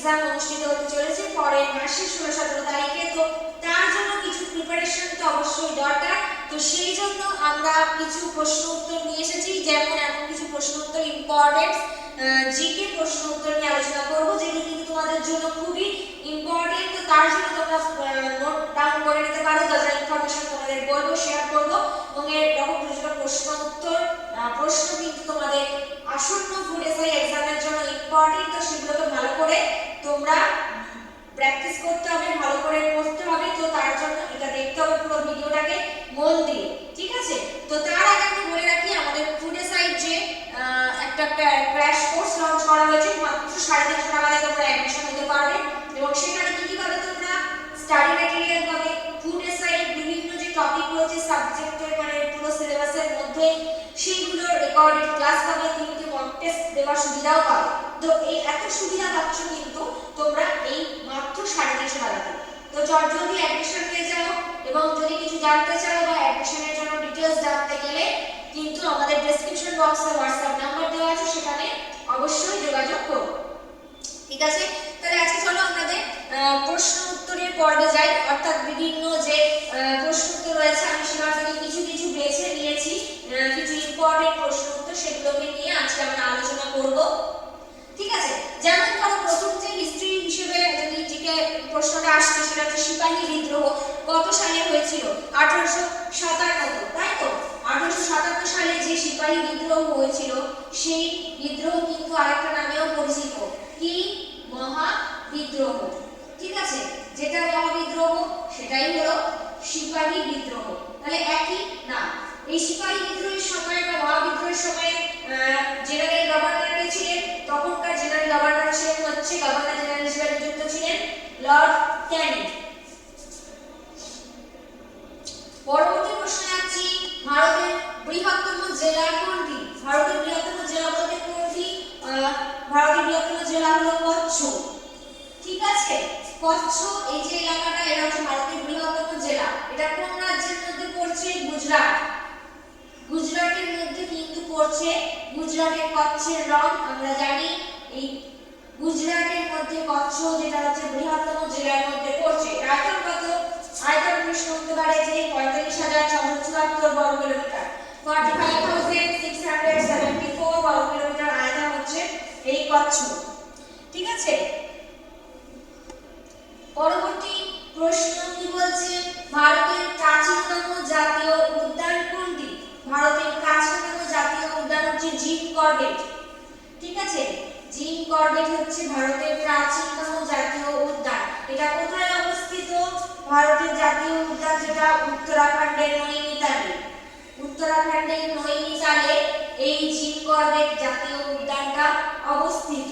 Exam অনুষ্ঠিত হতে চলেছে পরের মাসে 16-17 তারিখে। তো তার জন্য কিছু প্রিপারেশন তো অবশ্যই দরকার। তো সেই জন্য আমরা কিছু প্রশ্ন উত্তর নিয়ে এসেছি, যেমন এমন কিছু প্রশ্ন উত্তর ইম্পর্টেন্ট জিকে প্রশ্ন উত্তর নিয়ে আলোচনা করব, যেগুলো কিন্তু তোমাদের জন্য খুবই ইম্পর্টেন্ট। তো তার জন্য তোমরা নোট ডাউন করে নিতে পারো, যা যা ইনফরমেশন তোমাদের বলবো শেয়ার করবো, এবং এরকম ছোট প্রশ্ন উত্তর প্রশ্ন কিন্তু তোমাদের আসন্ন ফুড এসআই এক্সামের জন্য ইম্পর্টেন্ট। তো সেগুলোকে ভালো করে তোমরা প্র্যাকটিস করতে হবে, ভালো করে পড়তে হবে। তো তার জন্য এটা দেখতে হবে পুরো ভিডিওটাকে মন দিয়ে, ঠিক আছে? তো তার আগে আমি বলে রাখি, আমাদের ফুড এসআই যে একটা ক্র্যাশ কোর্স লঞ্চ করা হয়েছে, মাত্র 350 টাকায় তোমরা অ্যাডমিশন নিতে পারবে, এবং সেখানে কি কি পাবে তোমরা? স্টাডি ম্যাটেরিয়াল পাবে, ফুড এসআই বিভিন্ন যে টপিক রয়েছে সাবজেক্টের মানে পুরো সিলেবাসের মধ্যে সেইগুলো রেকর্ডেড ক্লাস পাবে, তিনটে মক টেস্ট দেওয়ার সুবিধাও পাবে। তো এই এত সুবিধা পাচ্ছ কিন্তু তোমরা এই মাত্র 350 টাকাতে। তো জলদি অ্যাডমিশন নিয়ে যাও, এবং যদি কিছু জানতে চাও বা অ্যাডমিশনের জন্য ডিটেইলস জানতে গেলে কিন্তু আমাদের ডেসক্রিপশন বক্সে হোয়াটসঅ্যাপ নাম্বার দেওয়া আছে, সেখানে অবশ্যই যোগাযোগ করো, ঠিক আছে? তাহলে আজকে চলো আমাদের প্রশ্ন উত্তরের পর্বে যাই, অর্থাৎ বিভিন্ন যে প্রশ্ন উত্তর রয়েছে আমি সেখান থেকে কিছু কিছু বেছে নিয়েছি, কিছু ইম্পর্টেন্ট প্রশ্ন উত্তর, সেগুলোকে নিয়ে আজকে আমরা আলোচনা করব, ঠিক আছে? যেমন ধরো প্রথম যে হিস্ট্রি হিসেবে যদি জিকে প্রশ্নটা আসছে, সেটা হচ্ছে সিপাহী বিদ্রোহ কত সালে হয়েছিল? 1857, তাই তো? 1877 সালে যে সিপাহী বিদ্রোহ হয়েছিল, সেই বিদ্রোহ কিন্তু আরেকটা নামেও পরিচিত, কি? মহাবিদ্রোহ, ঠিক আছে? যেটা মহাবিদ্রোহ সেটাই হলো সিপাহী বিদ্রোহ। তাহলে একই না? এই সিপাহী বিদ্রোহের সময় বা মহাবিদ্রোহের সময় জেনারেল গভর্নর কে ছিলেন? তখনকার জেনারেল গভর্নর ছিলেন হচ্ছে, গভর্নর জেনারেল হিসেবে নিযুক্ত ছিলেন লর্ড ক্যানিং। পরবর্তী প্রশ্নে যাচ্ছি, ভারতের বৃহত্তম জেলা কোনটি? ভারতের বৃহত্তম জেলা বলতে কোনটি? ভারতের বৃহত্তম জেলা হলো কচ্ছ, ঠিক আছে? কচ্ছ এই যে এলাকাটা, এটা হচ্ছে ভারতের বৃহত্তম জেলা। এটা কোন রাজ্যের মধ্যে পড়ছে? গুজরাট। গুজরাটের মধ্যে কিন্তু পড়ছে। গুজরাটের কচ্ছের রং আমরা জানি, এই গুজরাটের মধ্যে কচ্ছ যেটা হচ্ছে বৃহত্তম জেলার মধ্যে পড়ছে। আয়তন কত? আয়তন প্রশ্ন হতে পারে যে 45,674 বর্গ কিলোমিটার, 45,674 বর্গ কিলোমিটার আয়তন হচ্ছে এই কচ্ছ, ঠিক আছে? পরবর্তী প্রশ্ন কি বলছে? ভারতের প্রাচীনতম জাতীয় উদ্যান কোনটি? ভারতের প্রাচীনতম জাতীয় উদ্যান হচ্ছে জিম করবেট, ঠিক আছে? জিম করবেট হচ্ছে ভারতের প্রাচীনতম জাতীয় উদ্যান। এটা কোথায় অবস্থিত? ভারতের জাতীয় উদ্যান যেটা উত্তরাখণ্ডের নৈনিতালে, উত্তরাখণ্ডের নৈনিতালে এই জিম করবেট জাতীয় উদ্যানটা অবস্থিত।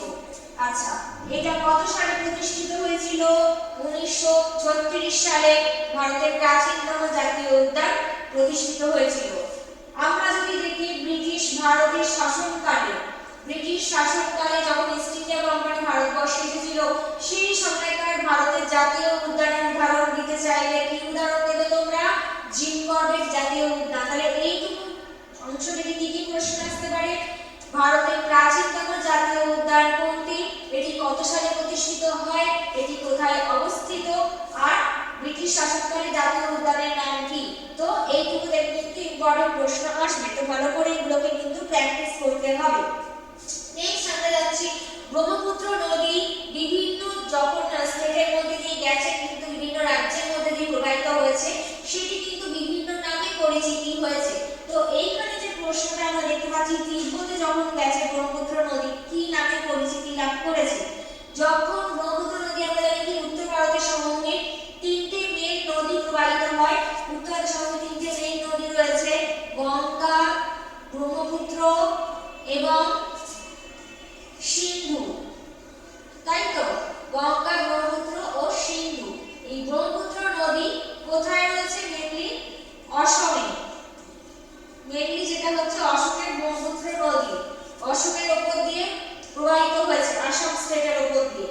আচ্ছা, এটা কত সালে প্রতিষ্ঠিত হয়েছিল? 1936 সালে ভারতের প্রাচীনতম জাতীয় উদ্যান প্রতিষ্ঠিত হয়েছিল। আমরা যদি দেখি ব্রিটিশ ভারতের শাসনকালে, ব্রিটিশ শাসনকালে যখন ইস্ট ইন্ডিয়া কোম্পানি ভারতবর্ষে এসেছিল, সেই সময়কার ভারতের জাতীয় উদ্যানের উদাহরণ দিতে চাইলে কি উদাহরণ দেবে তোমরা? জিম করবেট জাতীয় উদ্যান। তাহলে এইটুকু অংশ থেকে কি কি প্রশ্ন আসতে পারে? ভারতের প্রাচীনতম জাতীয় উদ্যান কোনটি? এটি কত সালে প্রতিষ্ঠিত হয়? এটি কোথায় অবস্থিত? আর ব্রিটিশ শাসনকালে জাতীয় উদ্যানের নাম কি? তো এইটুকু দেখে কিন্তু ইম্পর্টেন্ট প্রশ্ন আসবে, তো ভালো করে এগুলোকে কিন্তু প্র্যাকটিস করতে হবে। নেক্সট আমরা যাচ্ছি, ব্রহ্মপুত্র নদী বিভিন্ন যখন স্টেটের মধ্যে দিয়ে গেছে, কিন্তু বিভিন্ন রাজ্যের মধ্যে দিয়ে প্রবাহিত হয়েছে, সেটি কিন্তু বিভিন্ন নামে পরিচিতি হয়েছে। তো এইখানে যে প্রশ্নটা আমরা দেখতে পাচ্ছি, তিব্বতে যখন গেছে ব্রহ্মপুত্র নদী কি নামে পরিচিতি লাভ করেছে? যখন ব্রহ্মপুত্র নদী আমরা জানি কি উত্তর ভারতের সঙ্গে তিনটে মেইন নদী প্রবাহিত হয়, উত্তর ভারতের সঙ্গে তিনটে মেইন নদী রয়েছে, গঙ্গা, ব্রহ্মপুত্র এবং সিন্ধু, তাই তো? গঙ্গা, ব্রহ্মপুত্র ও সিন্ধু। এই ব্রহ্মপুত্র নদী কোথায় রয়েছে? মেইনলি অসমে, মেইনলি যেটা হচ্ছে অসমের ব্রহ্মপুত্র নদী অসমের উপর দিয়ে প্রবাহিত হয়েছে, আসাম স্টেটের উপর দিয়ে।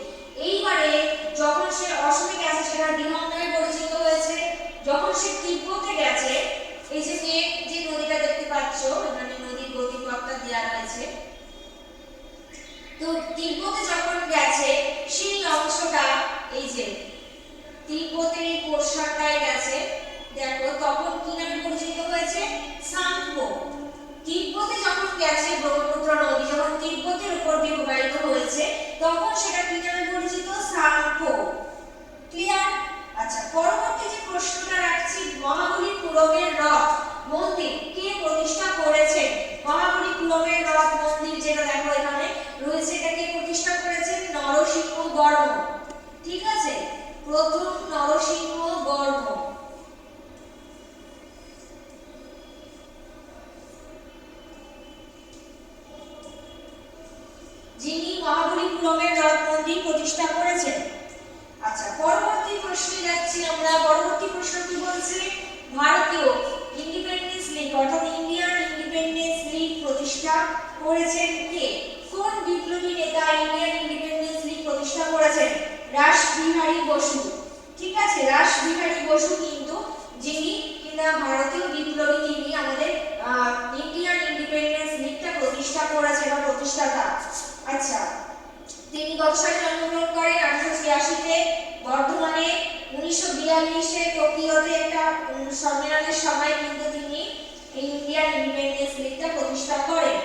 এইবারে যখন সে অসমে গেছে, সেটা দিহাং নামে পরিচিত হয়েছে। যখন সে তিব্বতে গেছে, এই যে যে নদীটা দেখতে পাচ্ছ, এখানে নদীর গতিপথটা দেওয়া রয়েছে, তো তিব্বতে যখন গেছে সেই সেটা কি নামে পরিচিত? সাংখ্য। ক্লিয়ার? আচ্ছা, পরবর্তী যে প্রশ্নটা রাখছি, মহাবলীপুরমের রথ মন্দির কে প্রতিষ্ঠা করেছেন? মহাবলীপুরমের রথ মন্দির যেটা দেখো এখানে রয়েছে, এটা কে প্রতিষ্ঠা করেছেন? নরসিংহবর্মন। ঠিক আছে, প্রথম নরসিংহবর্মন। যিনি মহাবলীপুরমের রথ মন্দির প্রতিষ্ঠা করেছেন। আচ্ছা, পরবর্তী প্রশ্নে যাচ্ছি আমরা। পরবর্তী প্রশ্ন কি বলছে? ভারতীয় ইন্ডিপেন্ডেন্স লীগ অর্থাৎ ইন্ডিয়ান ইন্ডিপেন্ডেন্স লীগ প্রতিষ্ঠা করেছেন কে? কোন বিপ্লবী নেতা ইন্ডিয়ান ইন্ডিপেন্ডেন্স লীগ প্রতিষ্ঠা করেছেন? রাসবিহারী বসু। ঠিক আছে, রাসবিহারী বসু কিন্তু যিনি কিনা ভারতীয় বিপ্লবী, তিনি আমাদের ইন্ডিয়ান ইন্ডিপেন্ডেন্স লীগটা প্রতিষ্ঠা করেছেন বা প্রতিষ্ঠাতা। আচ্ছা, তিনি কত সালে জন্মগ্রহণ করেন? 1886-তে বর্ধমানে। 1942-এ টোকিওতে একটা সম্মেলনের সময় কিন্তু তিনি এই ইন্ডিয়ান ইন্ডিপেন্ডেন্স লীগটা প্রতিষ্ঠা করেন।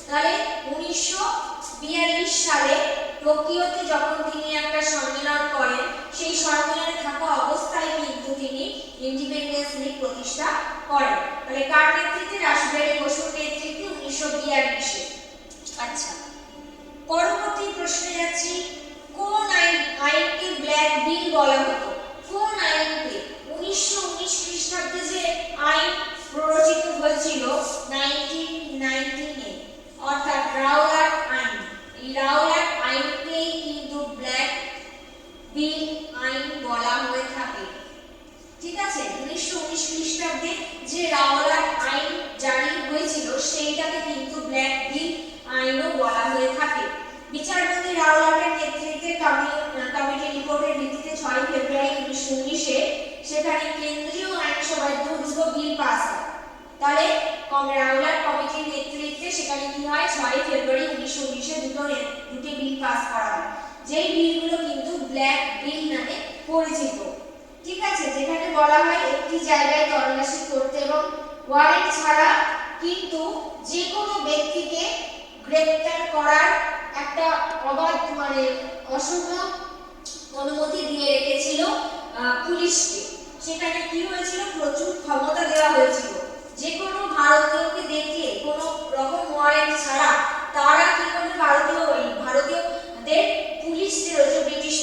তাহলে 1942 সালে টোকিওতে যখন তিনি একটা সম্মেলন করেন, সেই সম্মেলনে থাকা অবস্থায় কিন্তু তিনি ইন্ডিপেন্ডেন্স লীগ প্রতিষ্ঠা করেন। তাহলে কার নেতৃত্বে? রাসবিহারী বসুর নেতৃত্বে 1942-এ। আচ্ছা, পরবর্তী প্রশ্নে যাচ্ছি। কোন আইনকে ব্ল্যাক বিল বলা হতো? কোন আইনকে? 1919 খ্রিস্টাব্দে যে আইন প্ররোচিত হয়েছিল 1919-এ, অর্থাৎ রাওলাট আইন। এই রাওলাট আইনকেই কিন্তু ব্ল্যাক বিল আইন বলা হয়ে থাকে। ঠিক আছে, 1919 খ্রিস্টাব্দে যে রাওলাট আইন জারি হয়েছিল সেইটাকে কিন্তু ব্ল্যাক বিল আইনও বলা হয়ে থাকে। বিচারপতি রাওলাটের নেতৃত্বে কমিটি রিপোর্টের ভিত্তিতে 6 ফেব্রুয়ারি 1919-এ সেখানে কেন্দ্রীয় আইনসভায় দুটো বিল পাস হয়। তাহলে রাওলাট কমিটির নেতৃত্বে সেখানে কি হয়? 6 ফেব্রুয়ারি 1919-এ দুটি বিল পাস করা হয়, যেই বিলগুলো কিন্তু ব্ল্যাক বিল নামে পরিচিত। ঠিক আছে, যেখানে বলা হয় একটি জায়গায় তল্লাশি করতে এবং ওয়ারেন্ট ছাড়া কিন্তু যে কোনো ব্যক্তিকে গ্রেফতার করার একটা অবাধ অসীম অনুমতি দিয়ে রেখেছিল পুলিশকে। সেখানে কি হয়েছিল? প্রচুর ক্ষমতা দেওয়া হয়েছিল। যে কোনো ভারতীয়কে দেখে কোনো রকম ওয়ারেন্ট ছাড়া তারা কি করে ভারতীয়দের পুলিশ যে রয়েছে, ব্রিটিশ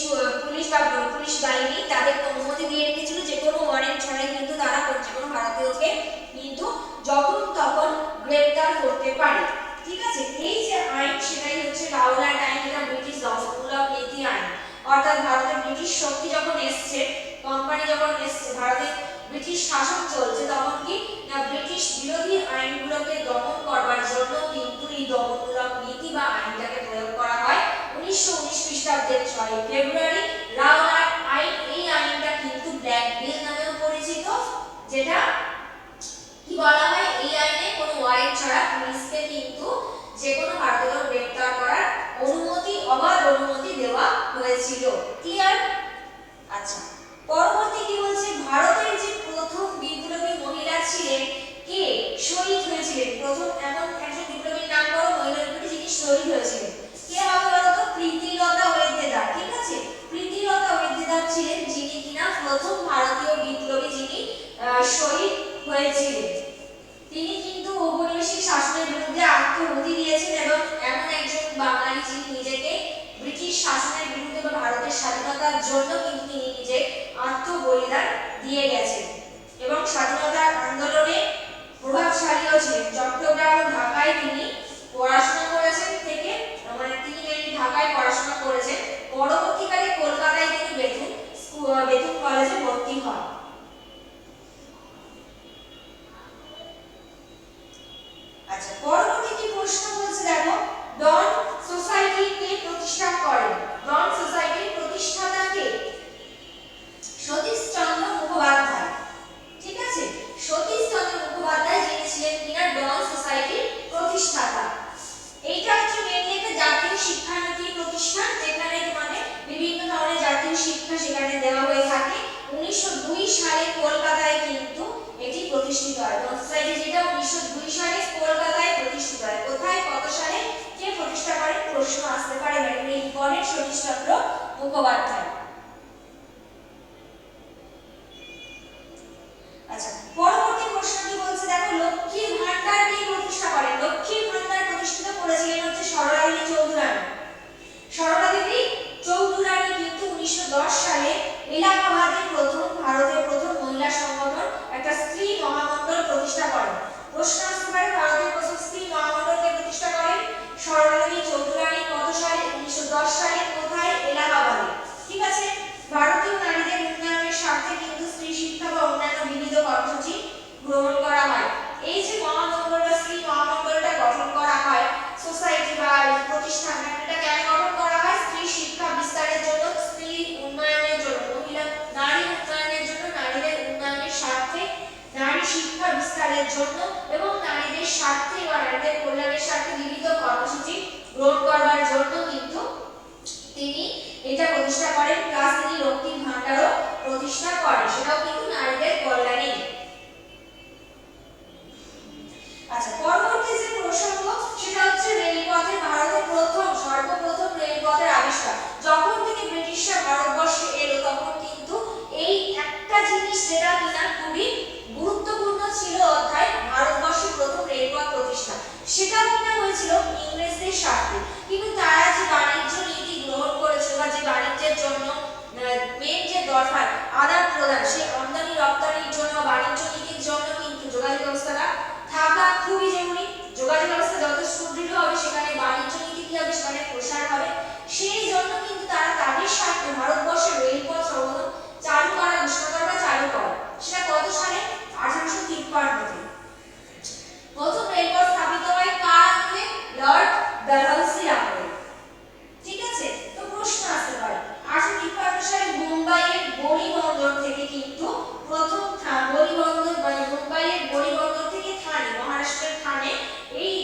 পুলিশ বা পুলিশ বাহিনী, তাদের অনুমতি দিয়ে রেখেছিল যে কোনো ওয়ারেন্ট ছাড়াই কিন্তু তারা যে কোনো ভারতীয়কে কিন্তু যখন তখন গ্রেফতার করতে পারে। ঠিক আছে, এই যে আইন সেটাই হচ্ছে রাওলাট আইন, এটা ব্রিটিশ দমনমূলক নীতি আইন। অর্থাৎ ভারতে ব্রিটিশ শক্তি যখন এসছে, কোম্পানি যখন এসছে, ভারতে ব্রিটিশ শাসন চলছে, তখন কি না ব্রিটিশ বিরোধী আইনগুলোকে দমন করবার জন্য কিন্তু এই দমনমূলক নীতি বা আইনটাকে প্রয়োগ করা হয়। 1919 খ্রিস্টাব্দের 6 ফেব্রুয়ারি রাওলাট আইন, এই আইনটা কিন্তু ব্ল্যাক বিল নামেও পরিচিত। যেটা কি বলা হয়? এই আইনে কোনো ওয়ারেন্ট ছাড়া পুলিশকে কিন্তু যে কোনো ভারতীয়কে গ্রেফতার করার অবাধ অনুমতি দেওয়া হয়েছিল। ক্লিয়ার? আচ্ছা, পরবর্তী কি বলছে? ভারতের যে প্রথম বিপ্লবী মহিলা ছিলেন কে শহীদ হয়েছিলেন? প্রথম এমন একজন বিপ্লবীর নাম করো মহিলা বিপ্লবী যিনি শহীদ হয়েছিলেন। কে হবে বলো তো? প্রীতিলতা ওয়েদ্দেদার। ঠিক আছে, প্রীতিলতা ওয়েদ্দেদার ছিলেন যিনি কিনা প্রথম ভারতীয় বিপ্লবী যিনি শহীদ হয়েছিলেন। তিনি কিন্তু ঔপনিবেশিক শাসনের বিরুদ্ধে আত্মহুতি দিয়েছেন এবং এমন একজন বাঙালি যিনি নিজেকে ব্রিটিশ শাসনের বিরুদ্ধে বা ভারতের স্বাধীনতার জন্য কিন্তু তিনি নিজে আত্মবলিদান দিয়ে গেছেন এবং স্বাধীনতার আন্দোলনে প্রভাবশালীও ছিলেন। চট্টগ্রাম ও ঢাকায় তিনি পড়াশোনা করেছেন থেকে তিনি ঢাকায় পড়াশোনা করেছেন। পরবর্তীকালে কলকাতায় তিনি বেতুন কলেজে ভর্তি হন। আচ্ছা, পরবর্তী কি প্রশ্ন বলছে দেখো, ডন সোসাইটি কে প্রতিষ্ঠা করেন? ডন সোসাইটির প্রতিষ্ঠাতা কে? সতীশচন্দ্র মুখোপাধ্যায়। ঠিক আছে, সতীশচন্দ্র মুখোপাধ্যায় যিনি ছিলেন কিনা ডন সোসাইটির প্রতিষ্ঠাতা। এইটা হচ্ছে মেইনলি একটা জাতীয় শিক্ষানীতি প্রতিষ্ঠান, যেখানে বিভিন্ন ধরনের জাতীয় শিক্ষা সেখানে দেওয়া হয়ে থাকে। 1902 সালে কলকাতায় কিন্তু এটি প্রতিষ্ঠিত হয়। ডন সোসাইটি যেটা 1902 সালে কলকাতায় প্রতিষ্ঠিত হয়। কোথায়, কত সালে, কে প্রতিষ্ঠা করেন? প্রশ্ন আসতে আসতে পারে, মানে ইম্পর্টেন্ট সতীশচন্দ্র মুখোপাধ্যায়। আচ্ছা, পরবর্তী প্রশ্নটি বলছে দেখো, লক্ষ্মীর ভান্ডার কে প্রতিষ্ঠা করেন? লক্ষ্মীর ভান্ডার প্রতিষ্ঠিত করেছিলেন হচ্ছে সরলা দেবী চৌধুরানী। সরলা দেবী চৌধুরানী কিন্তু 1910 সালে এলাহাবাদে ভারতের প্রথম মহিলা সংগঠন একটা স্ত্রী মহামণ্ডল প্রতিষ্ঠা করেন। প্রশ্ন আসতে পারে ভারতের প্রথম স্ত্রী মহামণ্ডলকে প্রতিষ্ঠা করেন সরলা দেবী চৌধুরানী কত সালে? 1910 সালে। কোথায়? এলাহাবাদে। ঠিক আছে। ভারতীয় নারীদের উন্নয়নের স্বার্থে কিন্তু স্ত্রী শিক্ষা বা অন্যান্য বিবিধ কর্মসূচি গ্রহণ করা হয়। এই যে মহামণ্ডল বা স্ত্রী মহামণ্ডলটা গঠন করা হয়, সোসাইটি বা প্রতিষ্ঠান, এটা কেন গঠন করা হয়? স্ত্রী শিক্ষা বিস্তারের জন্য, স্ত্রী উন্নয়নের জন্য, মহিলা নারী উন্নয়নের জন্য, নারীদের উন্নয়নের স্বার্থে, নারী শিক্ষা বিস্তারের জন্য এবং নারীদের স্বার্থে বা নারীদের কল্যাণের স্বার্থে বিবিধ কর্মসূচি গ্রহণ করবার জন্য কিন্তু তিনি এটা প্রতিষ্ঠা করেন। প্লাস তিনি লক্ষ্মীর ভান্ডারও প্রতিষ্ঠা করেন, সেটাও কিন্তু নারীদের কল্যাণে। আচ্ছা, পরবর্তী যে প্রসঙ্গ সেটা হচ্ছে রেলপথে ভারতের সর্বপ্রথম রেলপথের আবিষ্কার। যখন থেকে ব্রিটিশরা ভারতবর্ষে এলো তখন কিন্তু এই একটা জিনিস যেটা কিনা খুবই গুরুত্বপূর্ণ ছিল অধ্যায়, ভারতবর্ষে প্রথম রেলপথ প্রতিষ্ঠা, সেটা কিনা হয়েছিল ইংরেজদের স্বার্থে। কিন্তু তারা যে বাণিজ্য নীতি গ্রহণ করেছিল বা যে বাণিজ্যের জন্য মেন যে দরকার আদান প্রদান, সেই আমদানি রপ্তানির জন্য, বাণিজ্য নীতির জন্য কিন্তু যোগাযোগ ব্যবস্থাটা থাকা খুবই জরুরি। যোগাযোগ ব্যবস্থা যত সুদৃঢ় হবে সেখানে বাণিজ্য নীতি কি হবে? সেখানে প্রসার হবে। সেই জন্য কিন্তু তারা তাদের স্বার্থে ভারতবর্ষের রেলপথ সর্বপ্রথম চালু করা, ঘোষণা করা, চালু করে। সেটা কত সালে? 1853-তে। প্রথম রেলপথ স্থাপিত হয় কার আমলে? লর্ড ডালহাউসির আমলে। ঠিক আছে। তো প্রশ্ন আসতে পারে 1853 সালে মুম্বাইয়ের বড়িবন্দর থেকে কিন্তু প্রথম বড়িবন্দর, মানে মুম্বাইয়ের বড়িবন্দর থেকে থানে, মহারাষ্ট্রের থানে এই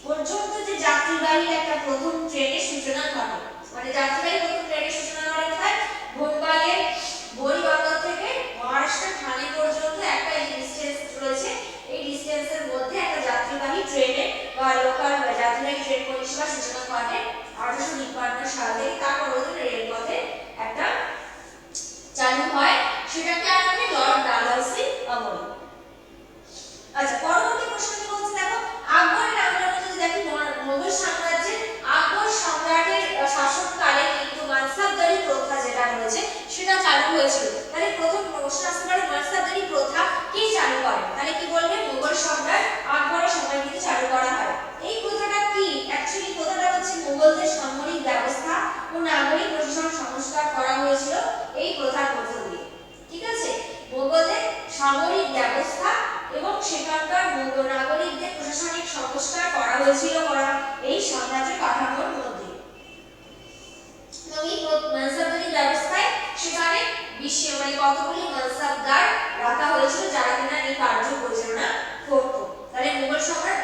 পর্যন্ত যে যাত্রীবাহী একটা প্রথম ট্রেনের সূচনা ঘটে। মানে যাত্রীবাহী প্রথম ট্রেনের সূচনা ঘটে কোথায়? মুম্বাইয়ের বড়িবন্দর থেকে মহারাষ্ট্রের থানে পর্যন্ত একটা ডিসটেন্স রয়েছে। এই ডিসটেন্সের মধ্যে একটা যাত্রীবাহী ট্রেনে বা লোকাল যাত্রীবাহী ট্রেন পরিষেবা সূচনা ঘটে 1853 সালে। তারপর রেলপথে একটা চালু হয়, সেটাকে আমরা লর্ড ডালহাউসি আমলে। আচ্ছা, পরবর্তী প্রশ্নটি বলছে দেখো, আকবরের আমলে যদি দেখি মোগল সাম্রাজ্যে আকবর সম্রাটের শাসনকালে কিন্তু মানসাবদারি প্রথা যেটা রয়েছে সেটা চালু হয়েছিল। তাহলে প্রথম প্রশ্ন আসতে পারে মানসাবদারি প্রথা কে চালু করে? তাহলে কি বলবে? মোগল সম্রাট আকবরের সময় কিন্তু চালু করা হয়। এই প্রথাটা কি? অ্যাকচুয়ালি প্রথাটা হচ্ছে মোগলদের সামরিক ব্যবস্থা ও নাগরিক প্রশাসন সংস্কার করা হয়েছিল এই প্রথার মধ্য দিয়ে। ঠিক আছে। মোগলদের সামরিক ব্যবস্থা এবং সেখানকার নাগরিকদের প্রশাসনিক সংস্কার করা হয়েছিল এই সাম্রাজ্য কাঠামোর মধ্যে। এই মানসাবদারি ব্যবস্থায় সেখানে মানে কতগুলি মানসাবদার রাখা হয়েছিল যারা কিনা এই কার্য পরিচালনা করত। তাহলে মোগল সম্রাট